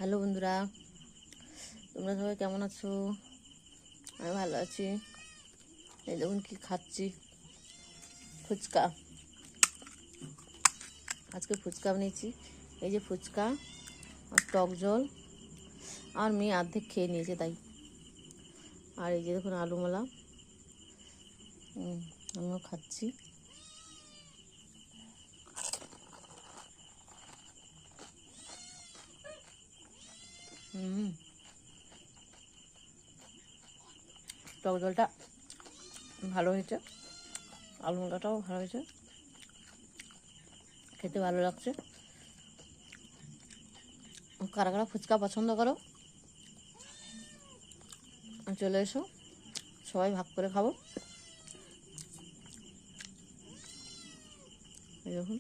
Hello বন্ধুরা, তোমরা সবাই কেমন আছো? আমি ভালো আছি। এই দেখুন কি খাচ্ছি, ফুচকা। আজকে ফুচকা বানিয়েছি। এই যে ফুচকা আর টক জল, আর মেয়ে অর্ধেক খেয়ে নিয়েছে তাই। আর এই যে দেখুন আলুমালা, আমিও খাচ্ছি। টক জলটা ভালো হয়েছে, আলুমালাটাও ভালো হয়েছে, খেতে ভালো লাগছে। কারা কারা ফুচকা পছন্দ করো চলে এসো, সবাই ভাগ করে খাবো। এই দেখুন।